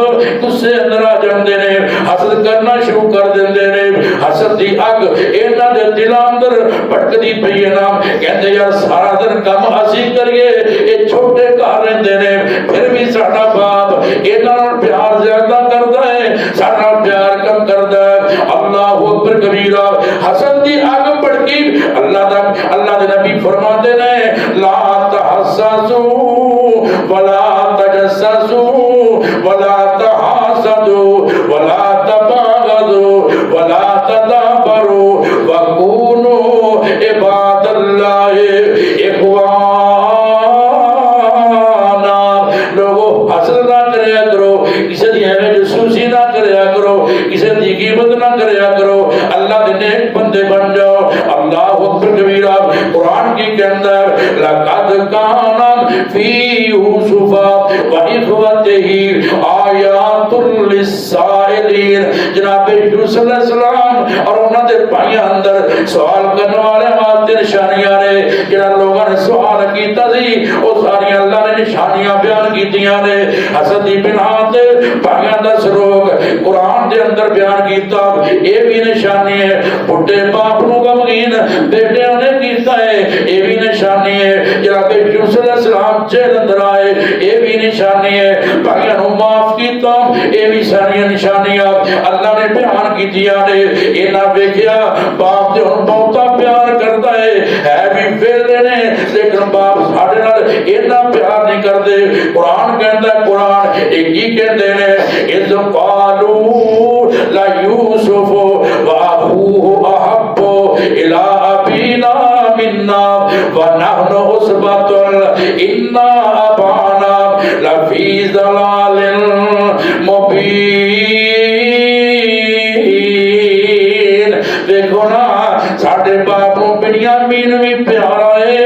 غصے اندر آ جاندے نے، حسد کرنا شروع کر دیندے نے۔ حسد دی اگ انہاں دے دلاں اندر بھڑکدی پئی ہے نا، کہندے یار سارا دن کم اسی کریے، اے چھوٹے گھر رہندے نے، پھر بھی ساڈا باپ انہاں نال پیار زیادہ کردا ہے، ساڈا پیار کم کردا ہے۔ اللہ اکبر کبیرہ۔ حسد دی اگ بھڑکی، اللہ دے نبی فرماتے نے لا تحسسوا ولا تجسسوا ولا تحاسدوا ولا تباغضوا ولا تدابروا وكونوا عباد الله اخوانا۔ لوگوں حسد نہ کریا کرو، کسی دی ایویں جاسوسی نہ کریا کرو، کسی دی غیبت نہ کریا کرو، اللہ دے نیک بندے بن جاؤ۔ اللہ اکبر کبیرہ۔ قرآن کی کہندا ہے لقد کان فی یوسف و اخوتہ آیات للسائلین، جناب یوسف علیہ السلام اور انہوں نے بھائیاں اندر سوال کرنے والے واسطے نشانیاں نے، جنہاں لوگوں نے سوال کیتا سی وہ ساری اللہ نے نشانیاں بیان کیتیاں نے۔ حسد دی بنا تے بھائیاں دا سلوک قرآن دے اندر بیان کیتا، یہ بھی نشانی ہے۔ بڈھے باپ نو غمگین بیٹے نے کیتا ہے، یہ بھی نشانی ہے۔ جناب یوسف علیہ السلام جیل اندر آئے، یہ بھی نشانی ہے۔ بھائیاں نو معاف کیتا، یہ بھی ساری نشانیاں اللہ نے بیان کیتیاں نے۔ انہاں ویکھیا باپ تے ہن بہتا پیار کرتا ہے بھی ویلے نے، لیکن باپ ساڈے نال اتنا پیار نہیں کرتے۔ قرآن کہندا ہے، قرآن ایک ہی کہندے نے اذ قالوا لا یوسف واخوه احب الى ابینا منا ونحن عصبة ان ابانا لفی ضلال مبین۔ دیکھو نا ساڈے باپ نوں بنیامین بھی پیارا ہے،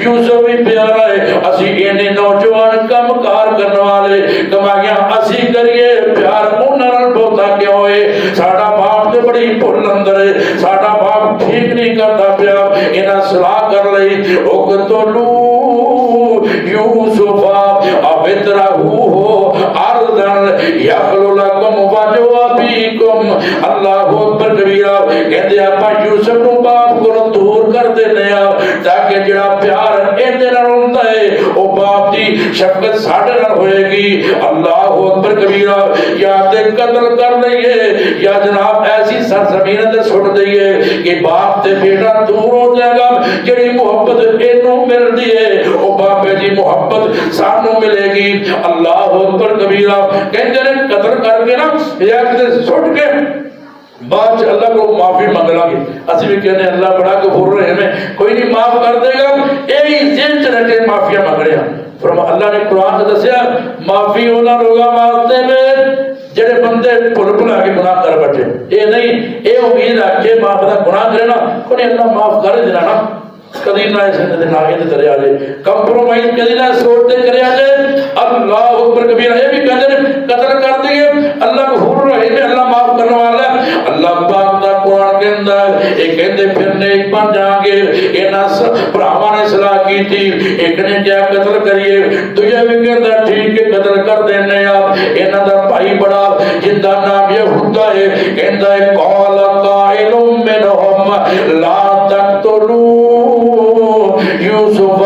یوسف بھی پیارا ہے۔ اسی اینے نوجوان کم کار کرنے والے کمائیاں اسی کریے، پیار انہاں نال بہتا کیوں ہے؟ ساڈا باپ تے بڑی بھول اندر ہے، ساڈا باپ ٹھیک نہیں کرتا پیا، انہاں صلاح کر لئی اقتلوا یوسف ابترہوہ ارضا یخل لکم وجہ ابیکم۔ اللہ اکبر کبیرہ، کہندے آپا یوسف نو باپ کو دور کر دینے آ تاکہ جڑا پیار ایندے نال ہوندا ہے او باپ دی شفقت ساڈے نال ہوئے گی۔ اللہ اکبر کبیرہ، یا تے قتل کر لئیے یا جناب ایسی سرزمین تے سٹ دئیے کہ باپ تے بیٹا دور ہو جائے گا۔ جڑی محبت اینوں ملدی ہے او باپے دی محبت سانوں ملے گی۔ اللہ اکبر کبیرہ، کہندے نے قتل کر کے نا یا تے سٹ کے بعد اللہ کو معافی مانگنا گے۔ اسی بھی کہنے اللہ بڑا غفور رحیم ہے، کوئی نہیں معاف کر دے گا، یہی ذہن چ رکھ کے معافیاں مانگ رہے ہیں۔ فرما اللہ نے قرآن سے دسیا معافی انہاں لوگاں واسطے میں جڑے بندے بھول بھلا کے گناہ کر بیٹھے، یہ نہیں یہ امید رکھ کے معاف دا گناہ کرے نا کوئی اللہ معاف کر دینا نا، کدی نہ اس نے نہ یہ کرے آ جائے، کمپرومائز کدی نہ سوچتے کرے آ جائے۔ اللہ اکبر کبیرہ، یہ بھی کہتے ہیں قتل کر دیے، اللہ غفور رحیم ہے، اللہ معاف کرنے والا ہے۔ اللہ پاک دا قرآن کے اندر ایک کہتے پھر نیک بن جائیں گے۔ انہاں بھراواں نے صلاح کی تھی، ایک نے کیا قتل کریے، دوجا بھی کہتا ٹھیک ہے قتل کر دینے آپ۔ انہاں دا بھائی بڑا جن دا نام یہودا ہے، کہتا ہے قال قائل منہم لا تقتلوا یوسف،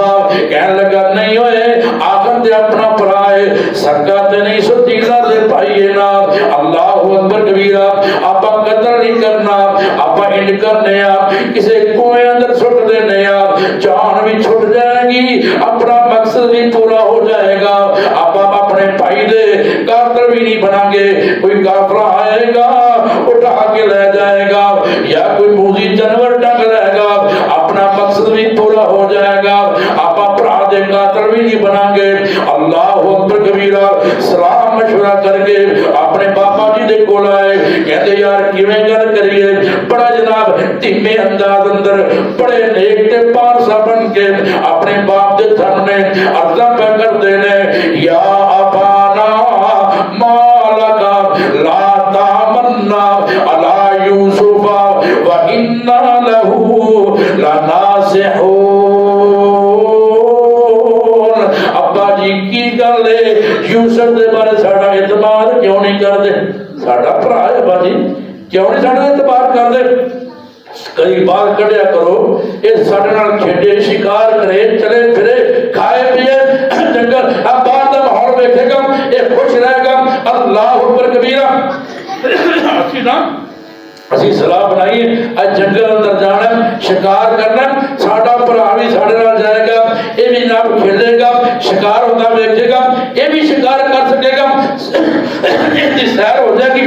کہنے لگا نہیں ہوئے آخر دے اپنا پرائے سکا تے نہیں سو تیزہ دے پائیے نا۔ اللہ اکبر کبیرہ، آپا قتل نہیں کرنا، آپا انڈ کرنے آپ کسے کنویں اندر چھٹ دینے آپ، جان بھی چھٹ جائے گی، اپنا مقصد بھی پورا ہو جائے گا۔ آپا اپنے بھائی دے قاتل بھی نہیں بنا گے، کوئی کافر آئے گا اٹھا کے لے جائے گا یا کوئی موذی جانور ٹنگ لے گا، اپنا مقصد بھی پورا ہو جائے گا، آپ اپنا دے قاتل بھی نہیں بنا گے۔ اللہ اکبر کبیرہ، سلام مشورہ کر کے اپنے باپا جی دے کول آئے، کہتے یار کیویں گل کریے، بڑا جناب دھیمے انداز اندر بڑے نیک تے پارسا بن کے اپنے باپ دے سامنے عرضاں پہ کر دینے، یا ابانا مالکا لا تامنا علی یوسف وَإِنَّا لَهُ لَنَاصِحُونَ۔ ابا جی کی گل ہے یوسف دے بارے ساڈا اعتبار کیوں نہیں کرتے؟ ساڈا بھرا ہے ابا جی، کیوں نہیں ساڈا اعتبار کرتے؟ کئی بار کڈیا کرو، یہ ساڈے نال کھیڈے شکار کرے چلے پھرے کھائے پیے جنگل، اب باہر دا ماحول ویکھے گا یہ خوش رہے گا۔ اللہ اکبر کبیرہ، اسی نا اسی صلاح بنائیے اج جنگل اندر جانا شکار کرنا، ساڈا بھرا بھی ساڈے نال جائے گا، یہ بھی نال کھیلے گا، شکار ہوتا ویکھے گا، یہ بھی شکار کر سکے گا، اس کی سیر ہو جائے گی۔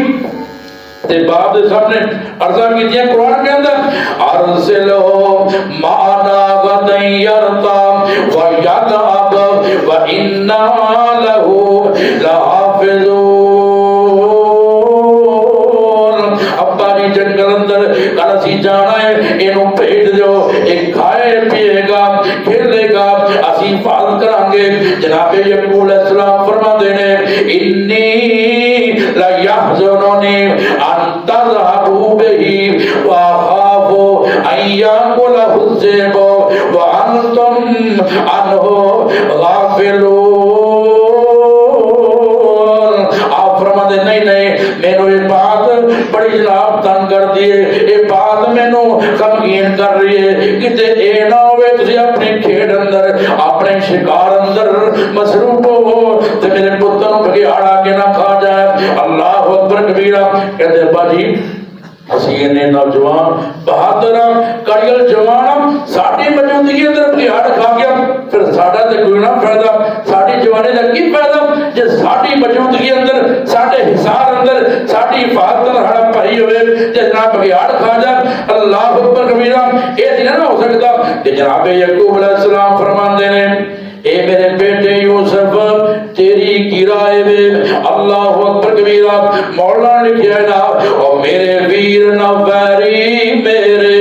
تے باپ دے سامنے عرضاں کیتیاں قرآن کے اندر ارسلو معنا غدا یرتا ویذهب وانا له لحافظون۔ ابا جی جنگل اندر کل اسی جانا ہے، اینو بھیج دیو، ایک کھائے پیے گا کھیلے گا، اسی حفاظت کریں گے۔ جناب یعقوب علیہ السلام فرما دینے انی لَيَحْزُنُنِي أَن تَذْهَبُوا بِهِ وَأَخَافُ أَن يَأْكُلَهُ الذِّئْبُ وَأَنْتُمْ عَنْهُ غَافِلُونَ۔ آپ فرماتے نہیں نہیں مینوں یہ بات بڑی جناب تنگ کر دیے، یہ بات مینوں غمگین کر رہی ہے، کتے اے نہ ہوئے تسی اپنی کھیڈ اندر اپنے شکار اندر مصروف ہو تے میرے پتر نوں بگیاڑا کے نہ کھا جائے۔ اللہ اکبر کبیرہ۔ کہتے ابا جی اسی نے نوجوان بہادر کڑیل جوان ساڈی موجودگی اندر بگیاڑ کھا گیا، پھر ساڈا تے کوئی نہ فائدہ، ساڈی جوانی دا کی فائدہ جے ساڈی موجودگی اندر ساڈے حصار اندر ساڈی حفاظت ہڑپ پئی ہوئے تے جناب بگیاڑ کھا جائے۔ اللہ اکبر کبیرہ۔ یہ نہ ہو سکتا کہ جناب یعقوب علیہ السلام فرماندے نے اے میرے بیٹے یوسف تیری کی رائے میں اللہ اکبر کبیرہ۔ مولا نے لکھا ہے نا او میرے ویر نہ ویری میرے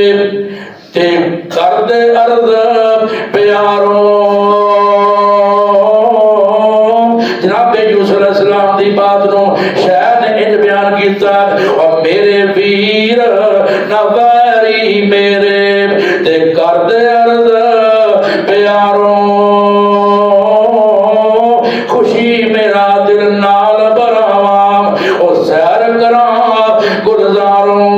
تے کرد ارض پیاروں۔ جناب یوسف علیہ السلام دی بات نو شاید انج بیان کیتا او میرے ویر نہ ویری میرے تے کرد ارض پیاروں۔ خوشی میرا دل نال براواں او سیر کراں گلزاروں۔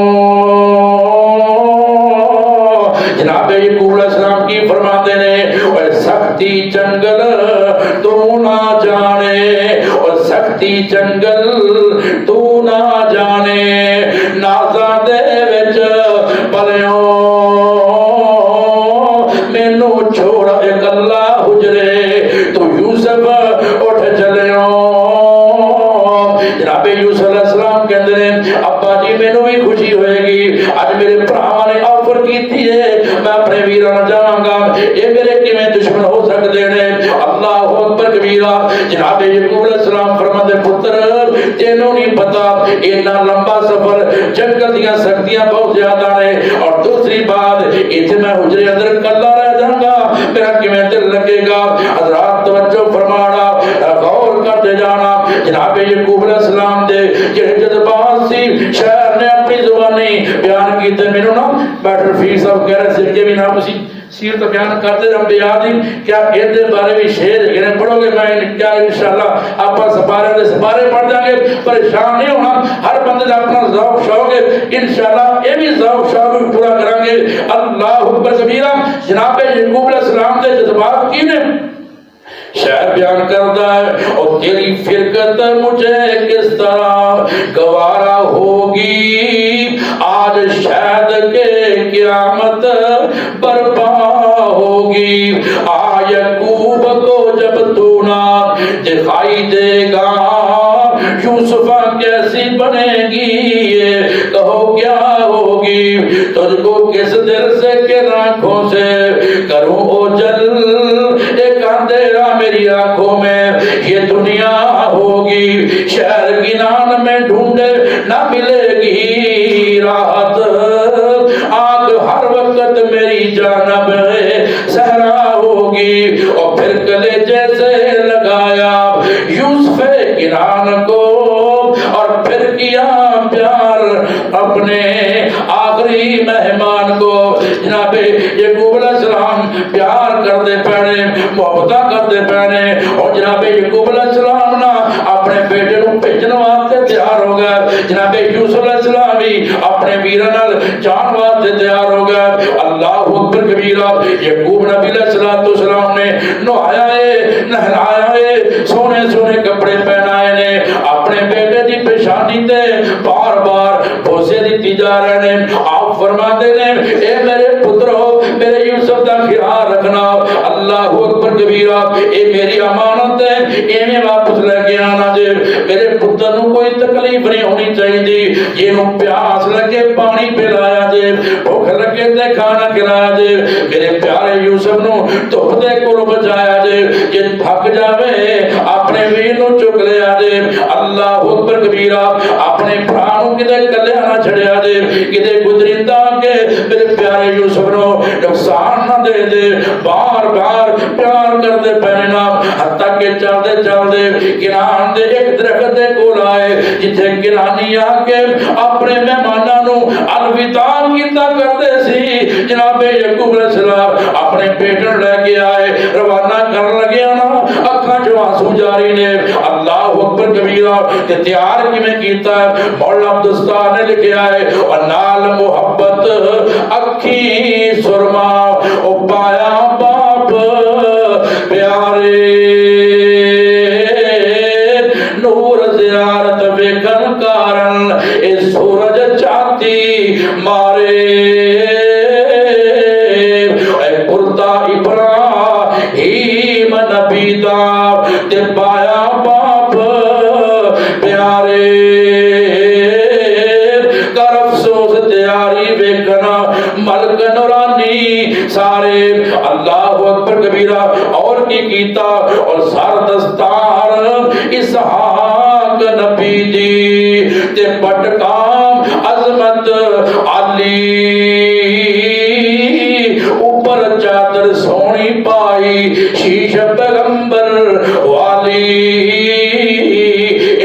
جناب یعقوب علیہ السلام کی فرماتے نے اور سختی جنگل تو نہ جانے، اور سختی جنگل تو نہ جانے، نازاں دے وچ پلیوں مینوں چھوڑ اکلا حجرے تو یوسف اٹھ چلیوں۔ جناب یوسف علیہ السلام کہندے نے ابا جی مینوں بھی خوشی ہوئے گی، اج میرے بھراواں نے آفر کیتی ہے میں اپنے ویراں نال جاواں گا، اے میرے کیویں دشمن ہو سکدے نے۔ اللہ اکبر کبیرہ۔ جناب یعقوب علیہ السلام فرماندے پتر تینوں نہیں پتا اتنا لمبا سفر جنگل دیاں سختیاں بہت زیادہ نے، اور دوسری بات ایتھے میں حجرے اندر کلا رہ جاؤں گا میرا کیویں دل لگے گا۔ حضرات توجہ فرمانا غور کرتے جانا۔ جناب یعقوب علیہ السلام دے جڑے جذبات سی شاعر نے اپنی زبانی بیان کیتے، مینوں نا بیٹر فیل صاحب کہہ رہے سر کے بھی نام اسی سیرت بیان کرتے رہے یاد ہی کیا ان دے بارے بھی شعر ہے پڑھو گے میں کیا انشاءاللہ آپ سپارے دے سپارے پڑھ جائیں گے، پریشان نہیں ہونا، ہر بندے دا اپنا ذوق شوق ہے، انشاءاللہ یہ بھی ذوق شوق پورا کریں گے۔ اللہ اکبر کبیرہ۔ جناب یعقوب علیہ السلام دے جذبات کی نے شاعر بیان کرتا ہے اور تیری فرقت مجھے کس طرح گوارا ہوگی، آج شاید کہ قیامت برپا ہوگی، یعقوب کو جب تو نہ دکھائی دے گا یوسفہ کیسی بنے گی، یہ کہو کیا ہوگی، تجھ کو کس دل سے کن آنکھوں سے کروں اوجل، ایک اندھیرا میری آنکھوں میں یہ دنیا ہوگی، شہر کی نان میں ڈھونڈے نہ ملے گی راحت، آنکھ ہر وقت میری جانب صحرا ہوگی، اور پھر گلے جیسے لگایا یوسف کنان کو، اور پھر کیا پیار اپنے آخری مہمان کو۔ جناب یعقوب علیہ السلام پیار کرتے پہنے، محبتہ کرتے پہنے، اور جناب یعقوب علیہ السلام نا اپنے بیٹے نو بھیجن واسطے تیار ہو گئے، جناب یوسف علیہ السلام بھی اپنے ویراں نال جان واسطے تیار ہو گئے۔ اللہ اکبر کبیرہ۔ یعقوب نبی علیہ السلام نے نہایا ہے، نہلایا ہے، سونے سونے کپڑے پہنائے نے، اپنے بیٹے دی پیشانی تے بار بار بوسے دیتی جا رہے ہیں۔ آپ فرماتے ہیں اے میرے پترو میرے یوسف دا خیال رکھنا، اللہ اکبر کبیرہ، اے میری امانت ہے، ایویں واپس لے کے آنا جے، میرے پتر نو کوئی تکلیف نہیں ہونی چاہیے، یہ نو پیاس لگے پانی پلایا دے، بھوک لگے تے کھانا کھلایا دے، میرے پیارے یوسف نو دھوپ دے کول بچایا دے، جے تھک جاوے اپنے ویر نو چک لیا دے، اللہ اکبر کبیرہ، اپنے بھرا نو کدے کلیا نہ چھڑیا دے، کدے گزریندا کہ میرے پیارے یوسف نو نقصان نہ دے دے، بار بار پیار کردے پہنے نام، حتیٰ کہ چلدے چلدے کنعان دے ایک درخت دے کول آئے، جتھے کنعانی آ کے اپنے مہماناں نو الوداع کیتا کردے سی۔ جناب یعقوب علیہ السلام اپنے بیٹے لے کے آئے، روانہ کرن لگیا نا، اکھاں چوں آنسو جاری نے، اللہ اکبر کبیرہ، تے تیار کیویں کیتا ہے، مولا عبدالستار نے لکھیا ہے، اور نال محبت اکھی سرما او پایا باپ پیارے، نور زیارت ویکھن کارن اے سورج چاتی مارے، اے کرتا ابراہیم نبی دا تے پایا باپ پیارے، کر افسوس تیاری ویکھنا ملک نورانی سارے، اللہ اکبر کبیرہ، اور کی کیتا، اور سر دستار اسحاق نبی دی تے پٹکام عظمت علی، اوپر چادر سونی پائی شیش پیغمبر والی،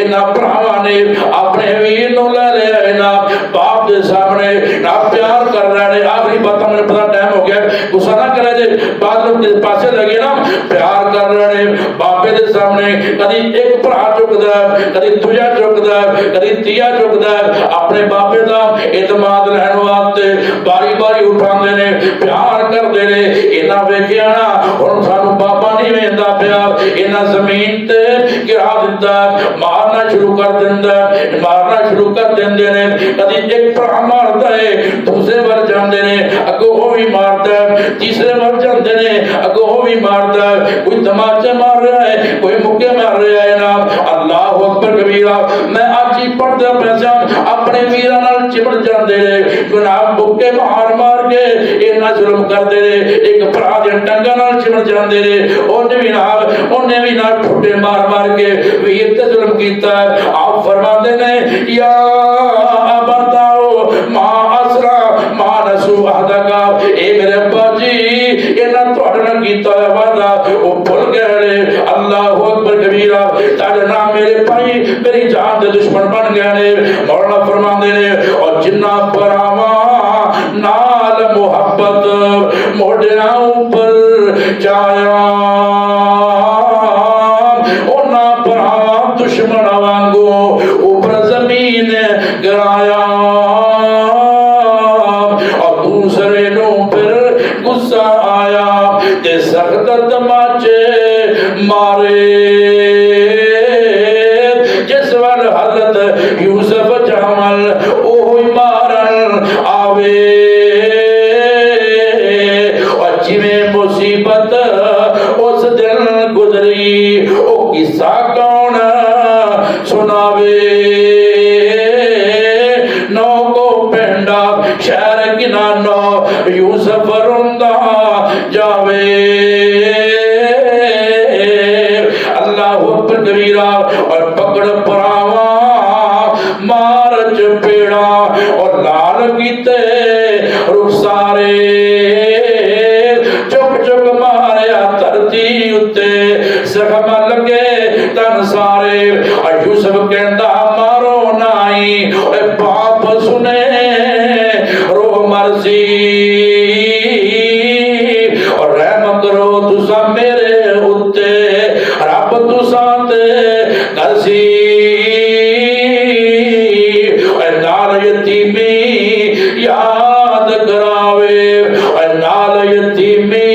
انہاں بھراواں نے اپنے ویر نو لے لیا، انہاں باپ دے سامنے نہ پیار کر رہے ہیں۔ آخری بات ہمیں پتہ ٹائم ہو گیا، غصہ نہ کرے جے، بعد لوگ جس پاسے لگے نا، پیار کر رہے ہیں باپے دے سامنے، کدی ایک بھرا چکدا ہے، کدی دوجا چکدا ہے، کدی تیا چکدا ہے، اپنے باپے دا اعتماد لین واسطے باری باری اٹھاندے نے، پیار کردے نے۔ انہاں ویکھیا نا ہن سانو بابا نہیں ویندا پیا، انہاں زمین تے گرا دتا، مارنا شروع کر دیندا، مارنا شروع کر دیندے نے، کدی ایک بھرا ماردا ہے، دوسرے ور جاندے نے، اگوں وہ بھی ماردا ہے، تیسرے ور جاندے نے، اگوں وہ بھی ماردا ہے، کوئی تماچے مار رہا ہے، کوئی مکے مار رہا ہے نا، اللہ اکبر کبیرہ۔ میں اج ہی پڑھدا پیسا اپنے ویراں نال چمٹ جاندے نے، جناب مکے مار مار کے انہاں ظلم کردے نے، ایک بھرا دے ٹنگاں نال چمٹ جاندے نے، اونے بھی نال ٹھڈے مار مار کے ویر تے ظلم کیتا ہے۔ آپ فرماندے نے یا ابتاؤ ما اسرا ما نسو عہدکا، اے میرے ابا جی انہاں تہاڈے نال کیتا ہے وعدہ او بھول گئے، اللہ اکبر کبیرہ، تہاڈے نام میرے بھائی میری جان دے دشمن بن گئے نے۔ مولانا فرماندے نے اور جنہ پراواں نال محبت موڈیاں اوپر چایا، انہاں پراواں دشمن وانگو اوپر زمین گرایا، اور دوسرے نو پھر غصہ آیا تے سخت تماچے مارے، جس وال حضرت یوسف جامل اوہی مارن آوے، اور جویں مصیبت اس دن گزری او قصہ کون سناوے، نو کو پینڈا شہر گنانو یوسف روندا جاوے، اللہ اکبر کبیرہ، اور پکڑ پراواں مار چپیڑا، اور لال کیتے رخسارے، چک چک ماریا دھرتی اتے، زخم لگے تن سارے، اور یوسف کہندا مارو نائی، اے باپ سنے رو مرضی، اور رحم کرو تسا میرے اتے، رب تسا تے کرسی، اے نال یتیمی یاد کراوے، اے نال یتیمی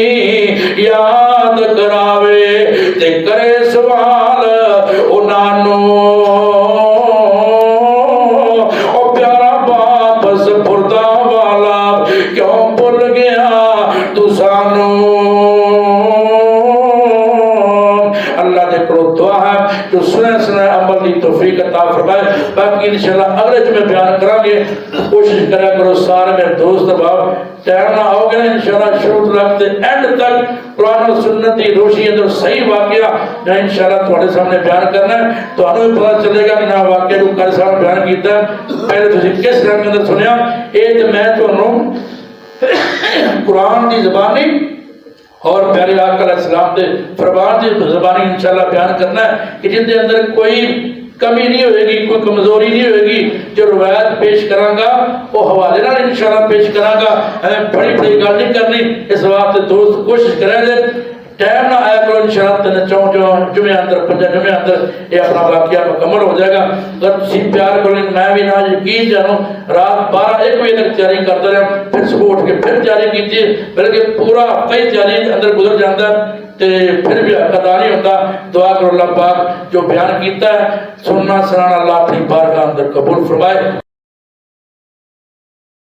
یاد کراوے، تے کرے سوال انہاں نو، او عطا فرمائے. باقی انشاءاللہ اگلے جمعے بیان کریں گے. کوشش کریا کرو سارے میرے دوست احباب ٹائم نہ آؤ گے نا انشاءاللہ شروع تک اینڈ تک قرآن و سنت کی روشنی اندر صحیح واقعہ میں انشاءاللہ تھوڑے سامنے بیان کرنا ہے. تو ہمیں بھی پتہ چلے گا کہ نہ واقعہ جو کل سامنے بیان کیتا ہے پہلے تسی کس رنگ اندر سنیا. ایک میں تمہیں قرآن کی زبانی اور پیارے آقا علیہ السلام دے فرمان کی زبانی انشاءاللہ بیان کرنا ہے کہ جن دے اندر کوئی کمی نہیں ہوئے گی, کوئی کمزوری نہیں ہوئے گی. جو روایت پیش کراں گا وہ حوالے نال انشاءاللہ پیش کراں گا. ہمیں بڑی بڑی گل نہیں کرنی. اس واسطے دوست کوشش کریں دے ٹائم نہ آیا کرو انشاءاللہ تین چون جو جمعے اندر 5 جمعے اندر یہ اپنا واقعہ مکمل ہو جائے گا. اگر تسی پیار کرو میں بھی نہ یقین جانوں رات 12-1 بجے تک تیاری کرتا رہا, پھر صبح اٹھ کے پھر تیاری کی, بلکہ پورا کئی تیاری اندر گزر جاتا ہے تے پھر بھی ادا نہیں ہوتا. دعا کرو اللہ پاک جو بیان کیتا ہے سننا سنانا اللہ اپنی بارگاہ اندر قبول فرمائے.